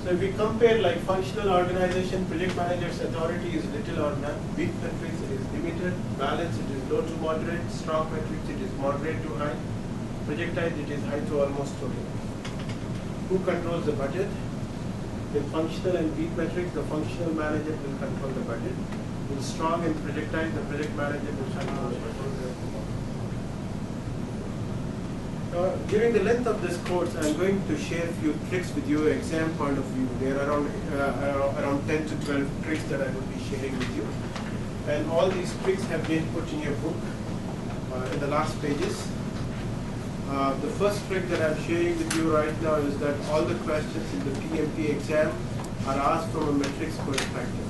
So if we compare like functional organization, project manager's authority is little or none, weak metrics it is limited, balance it is low to moderate, strong metrics it is moderate to high, projectile it is high to almost total. Who controls the budget? In functional and weak metrics, the functional manager will control the budget. In strong and projectile, the project manager will control the budget. During the length of this course, I am going to share a few tricks with you, exam point of view. There are around 10 to 12 tricks that I will be sharing with you. And all these tricks have been put in your book in the last pages. The first trick that I am sharing with you right now is that all the questions in the PMP exam are asked from a metrics perspective.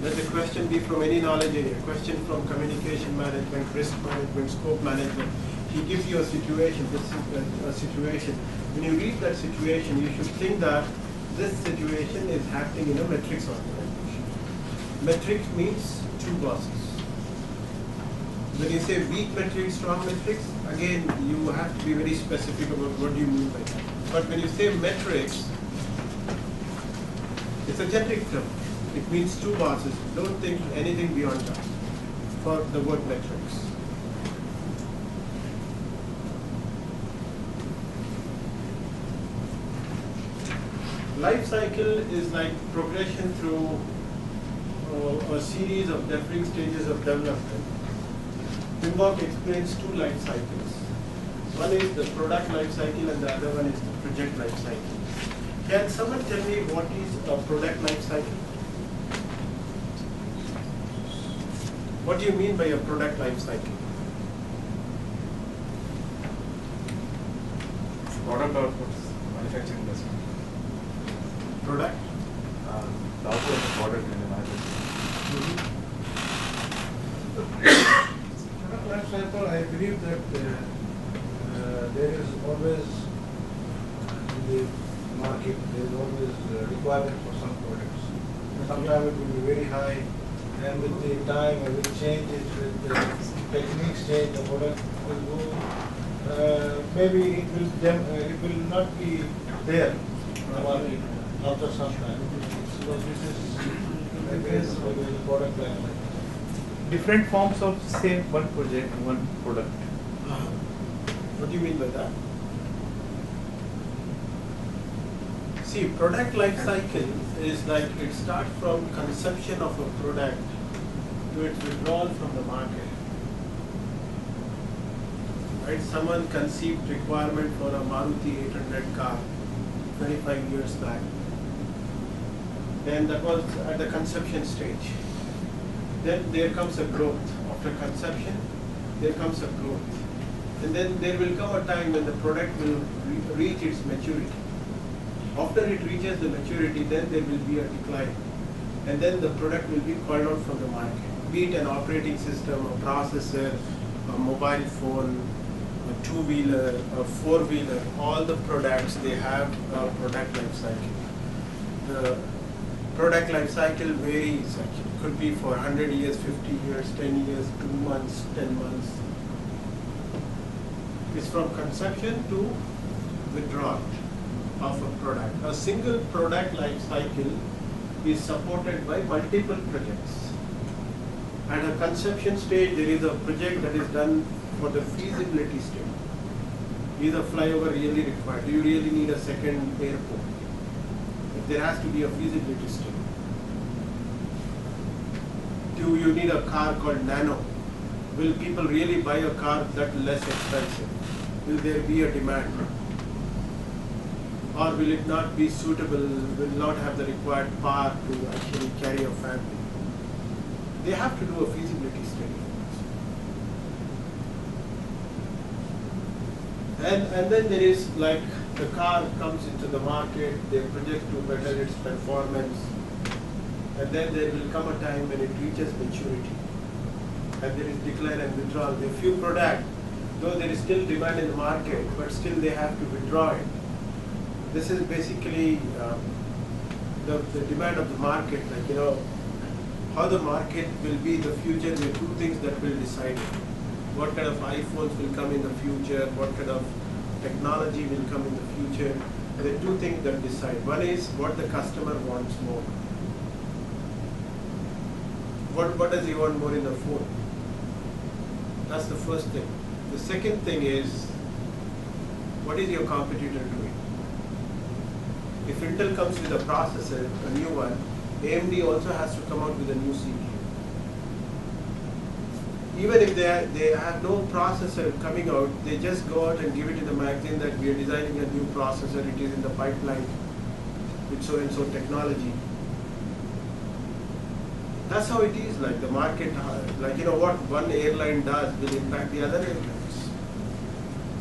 Let the question be from any knowledge area, question from communication management, risk management, scope management. He gives you a situation, this is a situation. When you read that situation, you should think that this situation is happening in a metrics organization. Metrics means two bosses. When you say weak metrics, strong metrics, again, you have to be very specific about what do you mean by that. But when you say metrics, it's a generic term. It means two bosses. Don't think anything beyond that for the word metrics. Life cycle is like progression through a series of different stages of development. Pimbock explains two life cycles. One is the product life cycle and the other one is the project life cycle. Can someone tell me what is a product life cycle? What do you mean by a product life cycle? Product outputs, manufacturing industry. Product? The output of the product in the market. Product life cycle, I believe that there is always in the market, there is always requirement for some products. Sometimes it will be very high, and with the time it will change it, with the techniques change, the product will go, maybe it will not be there in the market after some time. So this is the product life cycle. Different forms of same one project, one product. What do you mean by that? See, product life cycle is like it starts from conception of a product to its withdrawal from the market. Right? Someone conceived requirement for a Maruti 800 car 25 years back. Then that was at the conception stage. Then there comes a growth. After conception, there comes a growth. And then there will come a time when the product will reach its maturity. After it reaches the maturity, then there will be a decline. And then the product will be called out from the market. Be it an operating system, a processor, a mobile phone, a two-wheeler, a four-wheeler, all the products, they have a product life cycle. The product life cycle varies actually. Could be for 100 years, 50 years, 10 years, 2 months, 10 months. It's from conception to withdrawal of a product. A single product life cycle is supported by multiple projects. At a conception stage, there is a project that is done for the feasibility stage. Is a flyover really required? Do you really need a second airport? There has to be a feasibility stage. Do you need a car called Nano? Will people really buy a car that less expensive? Will there be a demand? Or will it not be suitable, will not have the required power to actually carry a family? They have to do a feasibility study. And then there is like the car comes into the market, they project to better its performance, and then there will come a time when it reaches maturity. And there is decline and withdrawal. There are few products, though there is still demand in the market, but still they have to withdraw it. This is basically the demand of the market, like, you know, how the market will be in the future. There are two things that will decide it. What kind of iPhones will come in the future, what kind of technology will come in the future. There are two things that decide. One is what the customer wants more. What does he want more in the phone? That's the first thing. The second thing is, what is your competitor doing? If Intel comes with a processor, a new one, AMD also has to come out with a new CPU. Even if they have no processor coming out, they just go out and give it in the magazine that we are designing a new processor, it is in the pipeline with so and so technology. That's how it is, like the market, like what one airline does will impact the other airlines.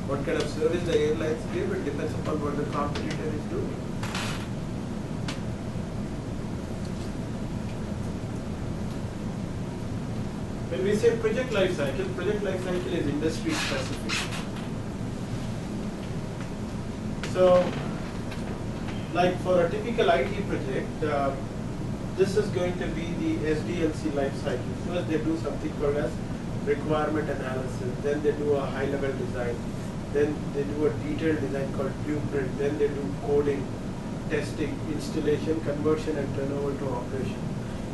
What kind of service the airlines give, it depends upon what the competitor is doing. When we say project life cycle is industry specific. So, like for a typical IT project, this is going to be the SDLC life cycle. First they do something called as requirement analysis, then they do a high level design, then they do a detailed design called blueprint, then they do coding, testing, installation, conversion and turnover to operation.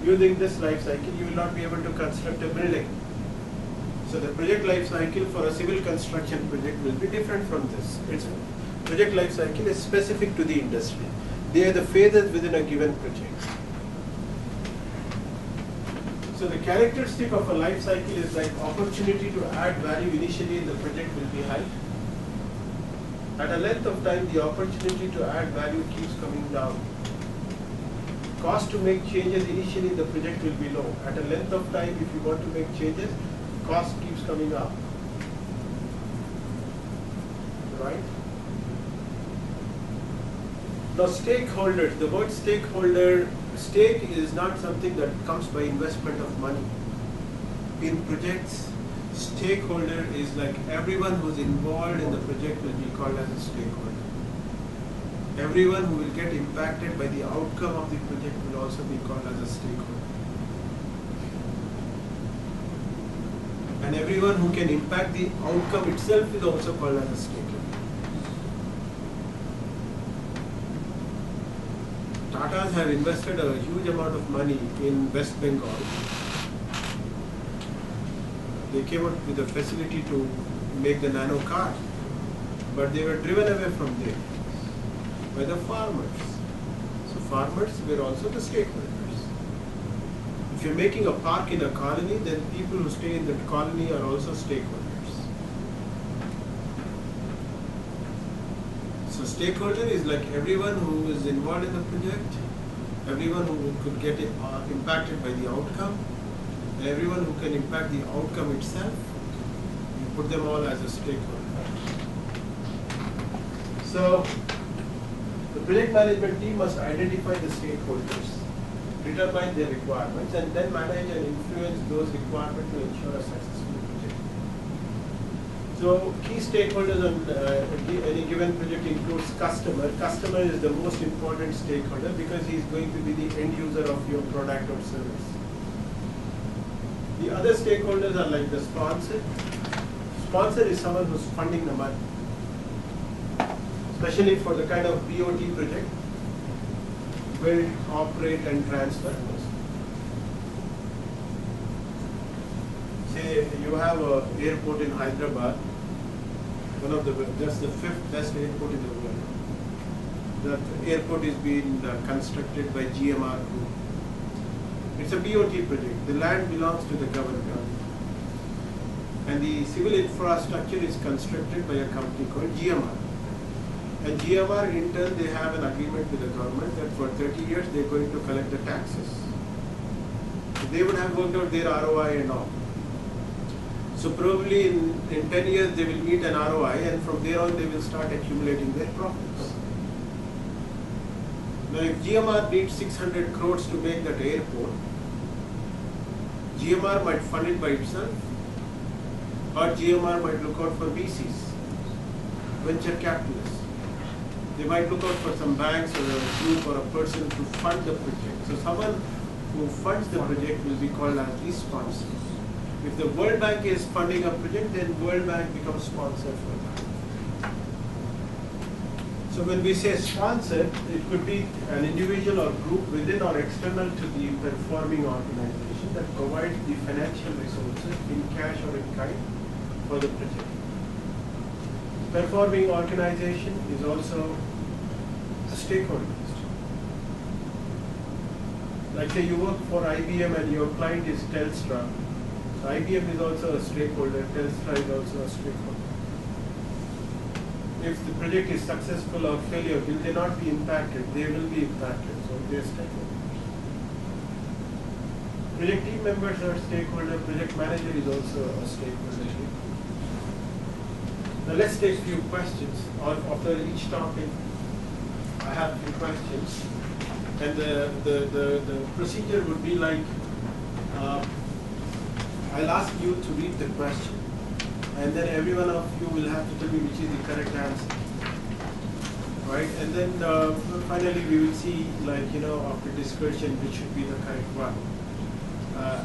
Using this life cycle, you will not be able to construct a building. So the project life cycle for a civil construction project will be different from this. Its project life cycle is specific to the industry. They are the phases within a given project. So the characteristic of a life cycle is like opportunity to add value initially in the project will be high. At a length of time, the opportunity to add value keeps coming down. Cost to make changes initially in the project will be low. At a length of time, if you want to make changes, cost keeps coming up. Right? Now stakeholders, the word stakeholder, stake is not something that comes by investment of money. In projects, stakeholder is like everyone who's involved in the project will be called as a stakeholder. Everyone who will get impacted by the outcome of the project will also be called as a stakeholder. And everyone who can impact the outcome itself is also called as a stakeholder. Tatas have invested a huge amount of money in West Bengal. They came up with a facility to make the nano car, but they were driven away from there by the farmers. So farmers were also the stakeholders. If you're making a park in a colony, then people who stay in that colony are also stakeholders. So stakeholder is like everyone who is involved in the project, everyone who could get impacted by the outcome, and everyone who can impact the outcome itself. You put them all as a stakeholder. So the project management team must identify the stakeholders, determine their requirements, and then manage and influence those requirements to ensure a successful project. So key stakeholders on any given project includes customer. Customer is the most important stakeholder because he is going to be the end user of your product or service. The other stakeholders are like the sponsor. Sponsor is someone who's funding the money, especially for the kind of BOT project, build, operate and transfer. Say you have an airport in Hyderabad, one of that's the 5th best airport in the world. The airport is being constructed by GMR Group. It's a BOT project. The land belongs to the government. And the civil infrastructure is constructed by a company called GMR. And GMR, in turn, they have an agreement with the government that for 30 years they're going to collect the taxes. So they would have worked out their ROI and all. So probably in 10 years they will meet an ROI, and from there on they will start accumulating their profits. Now if GMR needs 600 crores to make that airport, GMR might fund it by itself, or GMR might look out for VCs, venture capitalists. They might look out for some banks or a group or a person to fund the project. So someone who funds the project will be called as the sponsor. If the World Bank is funding a project, then World Bank becomes sponsor for that. So when we say sponsor, it could be an individual or group within or external to the performing organization that provides the financial resources in cash or in kind for the project. Performing organization is also a stakeholder. Like say you work for IBM and your client is Telstra. So IBM is also a stakeholder, Telstra is also a stakeholder. If the project is successful or failure, will they not be impacted? They will be impacted, so they are stakeholders. Project team members are stakeholder, project manager is also a stakeholder. Now let's take a few questions. After each topic, I have a few questions. And the procedure would be like, I'll ask you to read the question, and then every one of you will have to tell me which is the correct answer. Right? And then finally we will see, like, after discussion, which should be the correct one.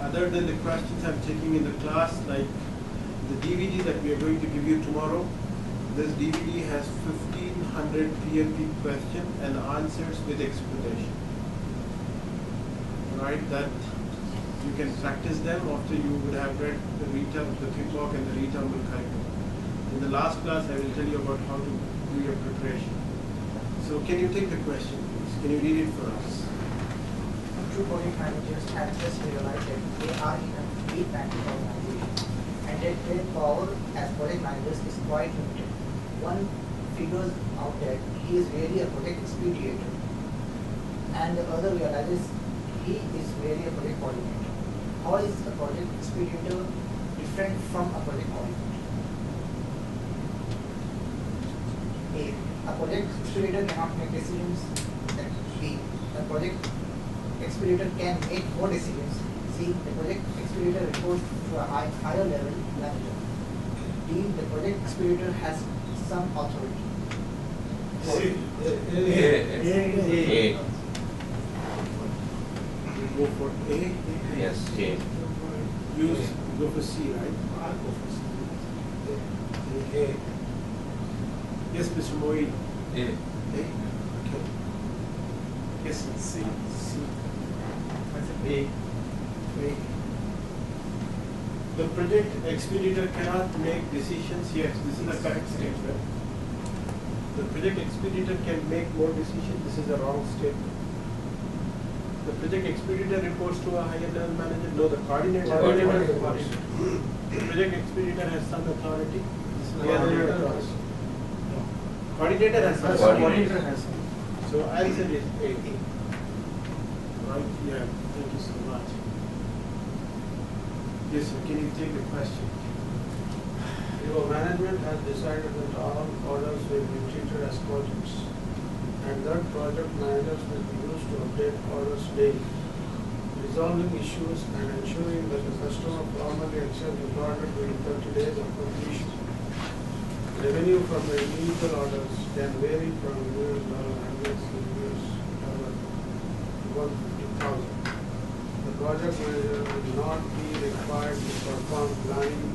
Other than the questions I'm taking in the class, like the DVD that we are going to give you tomorrow, this DVD has 1500 PMP questions and answers with explanation. Right, that you can practice them after you would have read the return, the think walk and the return will correct. In the last class, I will tell you about how to do your preparation. So can you take the question, please? Can you read it for us? True project managers have just realized that they are in a big banking organization and that their power as project managers is quite limited. One figures out that he is really a project expeditor and the other realizes he is really a project coordinator. How is a project expeditor different from a project coordinator? A project expeditor cannot make decisions. B, a project expeditor can make more decisions. C, the project expeditor reports to a higher level manager. D, the project expeditor has some authority. A. Go for A. Yes, A. You go for C, right? I'll go for C. A. Yes, Mr. Moeen. A. A. Okay. Yes, C. C. A. A. The project expeditor cannot make decisions. Yes, this is the correct statement. The project expeditor can make more decisions. This is the wrong statement. The project expeditor reports to a higher level manager. No, the coordinator. The project expeditor has some authority. Coordinator has some. Coordinator has some. So answer is A. Right? Yeah. Thank you so much. Yes, sir. Can you take the question? Your management has decided that all orders will be treated as projects, and that project managers will be used to update orders daily, resolving issues and ensuring that the customer formally accepts the product within 30 days of completion. Revenue from the individual orders can vary from $100 to $150,000. The project manager will not be required to perform planning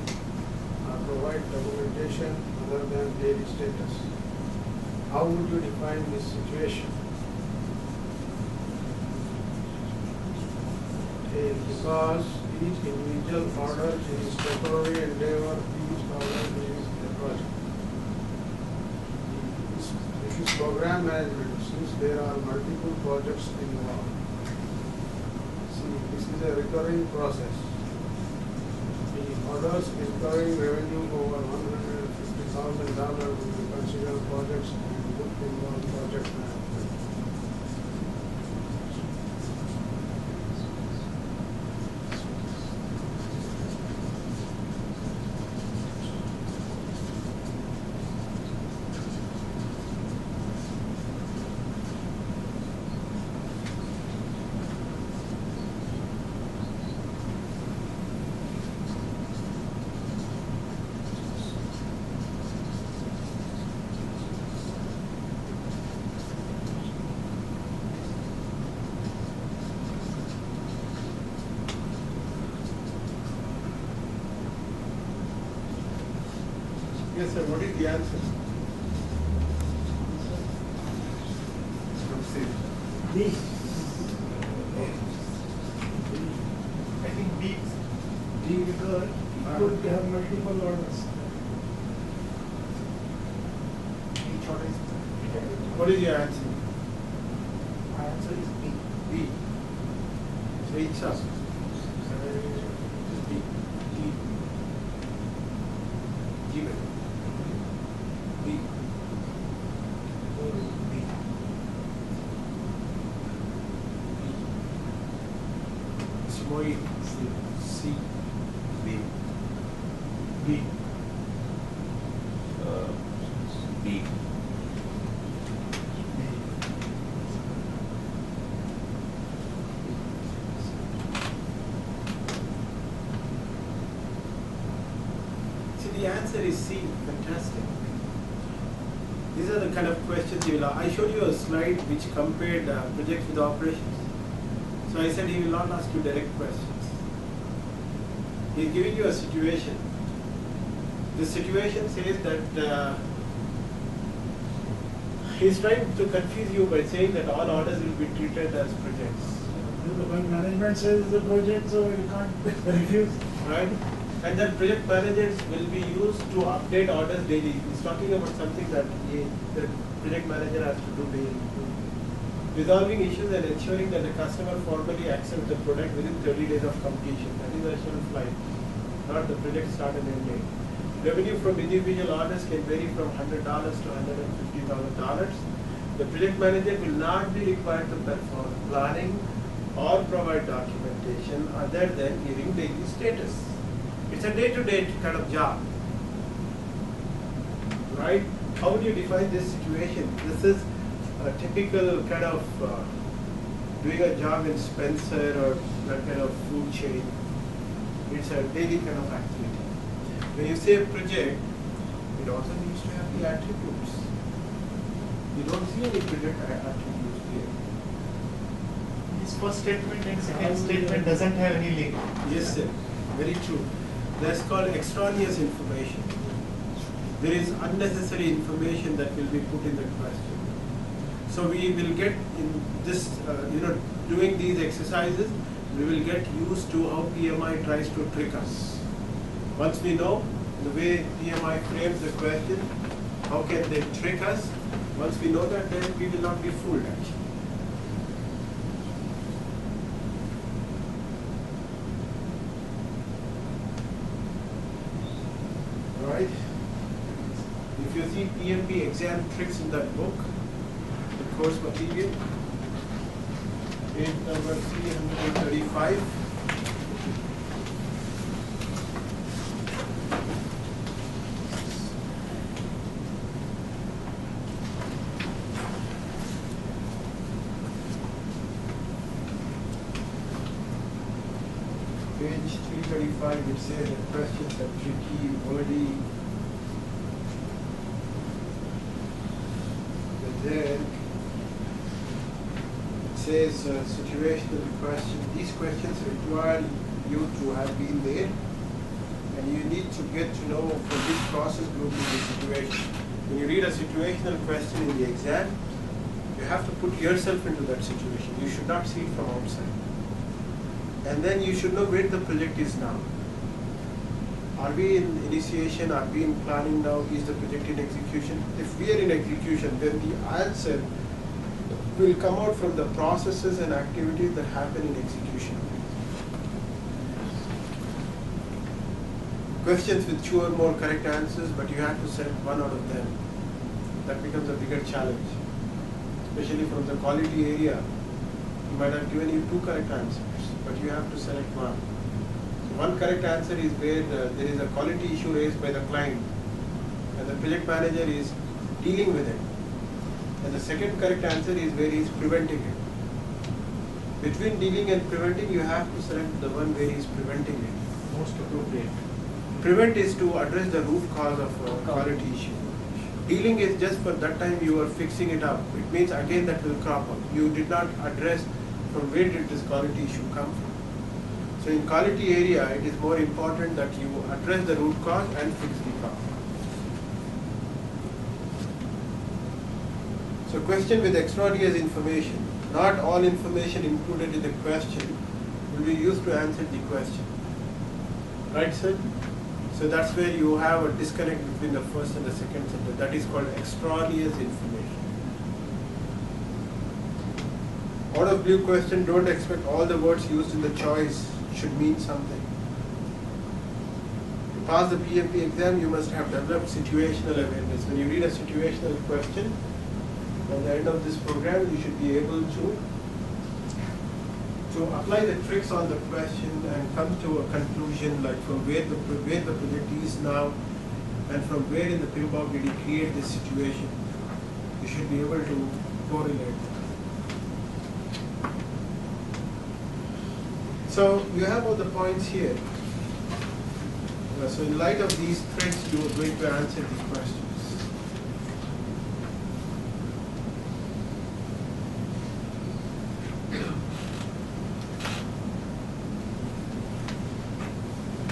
or provide documentation other than daily status. How would you define this situation? A, because each individual order is temporary endeavor, each order is a project. This is program management, since there are multiple projects involved. See, this is a recurring process. The orders incurring revenue over $150,000 will be considered projects and would involve project management. Yes, sir. What is the answer? D. I think B. D because it could have multiple orders. Each order is What is your answer? my answer is B. B. So each up. B. D. G. B. B. Small e. C. B. B. B. See, the answer is C. Fantastic. These are the kind of questions you will ask. I showed you a slide which compared projects with operations. So I said he will not ask you direct questions. He is giving you a situation. The situation says that he is trying to confuse you by saying that all orders will be treated as projects. When management says the project, so you can't refuse. Right? And then project managers will be used to update orders daily. He's talking about something that the project manager has to do daily. Resolving issues and ensuring that the customer formally accepts the product within 30 days of completion. That is a shelf life, not the project start and end date. Revenue from individual orders can vary from $100 to $150,000. The project manager will not be required to perform planning or provide documentation other than giving daily status. It's a day-to-day kind of job, right? How would you define this situation? This is a typical kind of doing a job in Spencer or that kind of food chain. It's a daily kind of activity. When you say project, it also needs to have the attributes. You don't see any project attributes here. His first statement and second statement doesn't have any link. Yes, sir. Very true. That's called extraneous information. There is unnecessary information that will be put in the question. So we will get in this, doing these exercises, we will get used to how PMI tries to trick us. Once we know the way PMI frames the question, how can they trick us? Once we know that, then we will not be fooled actually. Right? If you see PMP exam tricks in that book, the course material, page number 335. Page 335, it says that questions are tricky, wordy. But then it says situational question. These questions require you to have been there, and you need to get to know from which process group is the situation. When you read a situational question in the exam, you have to put yourself into that situation. You should not see it from outside. And then you should know where the project is now. Are we in initiation? Are we in planning now? Is the project in execution? If we are in execution, then the answer will come out from the processes and activities that happen in execution. Questions with 2 or more correct answers, but you have to select one out of them. That becomes a bigger challenge, especially from the quality area. He might have given you 2 correct answers, but you have to select one. So one correct answer is where there is a quality issue raised by the client, and the project manager is dealing with it. And the second correct answer is where he is preventing it. Between dealing and preventing, you have to select the one where he is preventing it. Most appropriate. Prevent is to address the root cause of a quality issue. Dealing is just for that time you are fixing it up. It means again that will crop up. You did not address from where did this quality issue come from. So in quality area, it is more important that you address the root cause and fix the problem. So question with extraneous information. Not all information included in the question will be used to answer the question. Right, sir? So that's where you have a disconnect between the first and the second sentence. That is called extraneous information. Out of blue question, don't expect all the words used in the choice should mean something. To pass the PMP exam, you must have developed situational awareness. When you read a situational question, at the end of this program, you should be able to apply the tricks on the question and come to a conclusion, like from where the project is now and from where in the PMBOK did you create this situation. You should be able to correlate. So you have all the points here. So in light of these tricks, you are going to answer these questions.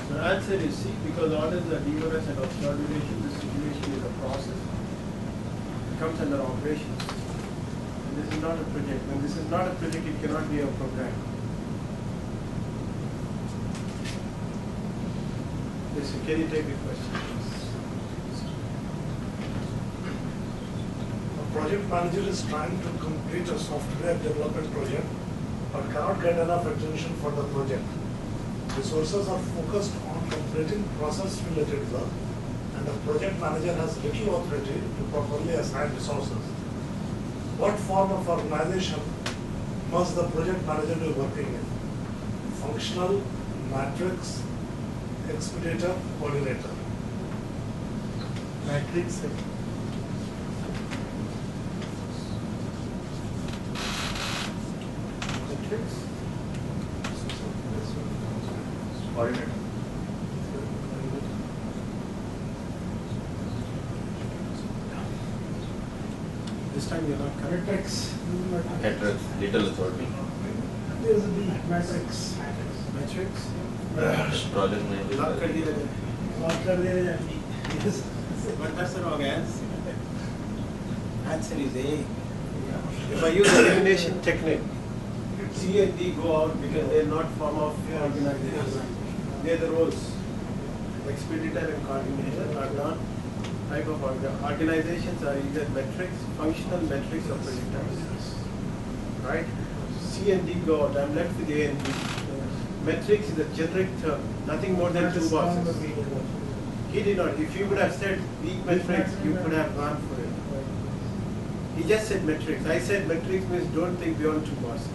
The answer is C, because orders are DOS and offshore duration. The situation is a process. It comes under operations. And this is not a project. When this is not a project, it cannot be a program. Yes, can you take the question? A project manager is trying to complete a software development project but cannot get enough attention for the project. Resources are focused on completing process-related work, and the project manager has little authority to properly assign resources. What form of organization must the project manager be working in? Functional, matrix, expeditor, coordinator. Matrix. Matrix? Coordinator. This time you're not correct. Matrix. Matrix, little authority. There's a B, matrix. Matrix? Project name. Lock कर दिया जाए. What are they? Yes. But that's the wrong answer. Answer is A. If I use elimination technique, C and D go out because they're not form of organization. They're the roles. Expeditor and coordinator are not type of organizations are either metrics, functional metrics or predictors. Right? C and D go out. I'm left with A and B. Metrics is a generic term, nothing more than two boxes. He did not. If you would have said weak metrics, you could have gone for it. He just said metrics. I said metrics means don't think beyond two boxes.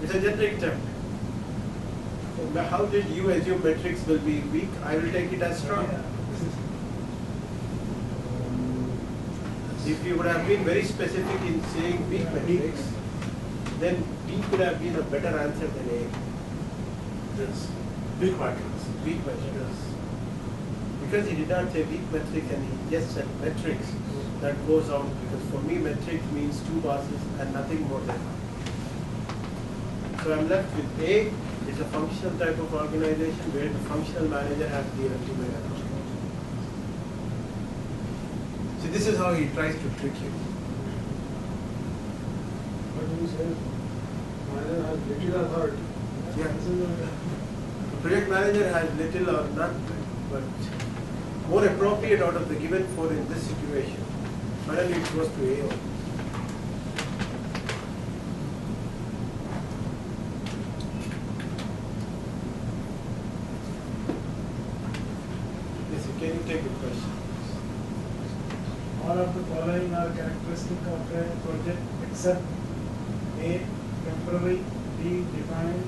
It's a generic term. How did you assume metrics will be weak? I will take it as strong. If you would have been very specific in saying weak metrics, then B could have been a better answer than A. Yes. Big matrix. Weak metrics. Because he did not say weak metrics and he just said metrics, that goes out, because for me metrics means two boxes and nothing more than that. So I'm left with A. It's a functional type of organization where the functional manager has the ultimate authority. So this is how he tries to trick you. But you say manager has little authority. Yeah. The project manager has little or none, but more appropriate out of the given four in this situation. Finally it goes to A. Can you take a question? All of the following are characteristic of a project except A, temporary, B, defined,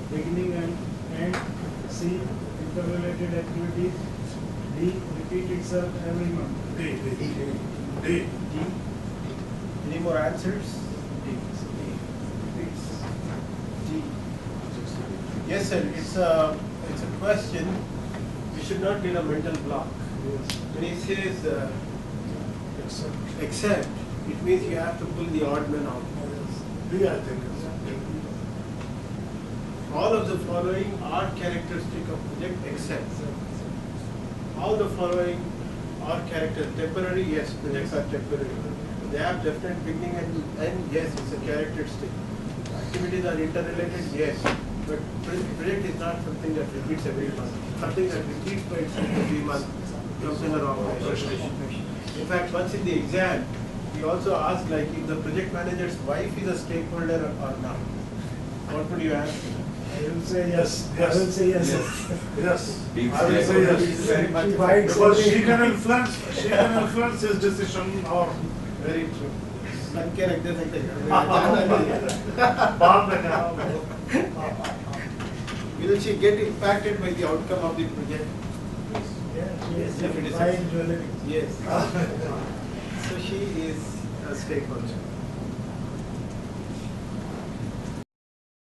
beginning and end, C, interrelated activities, D, repeat itself every month. D. Any more answers? D. Yes, sir. It's a question. We should not get a mental block. Yes. When he says except, it means you have to pull the odd man out. D, I think. All of the following are characteristic of project except. All the following are characters. Temporary, yes, projects are temporary. They have definite beginning and end, yes, it's a characteristic. Activities are interrelated, yes, but project is not something that repeats every month. Something that repeats by itself every month comes under organization. In fact, once in the exam, we also asked like if the project manager's wife is a stakeholder or not. What would you answer? I will say yes. I will say yes. Yes. Big I will say stakeholder. yes. Very much. She bites Because every- she can influence his decision or Very true. मन के रख दे सकते बात में क्या Will she get impacted by the outcome of the project? Yes, If it is buying jewelry. Yes. So she is a stakeholder.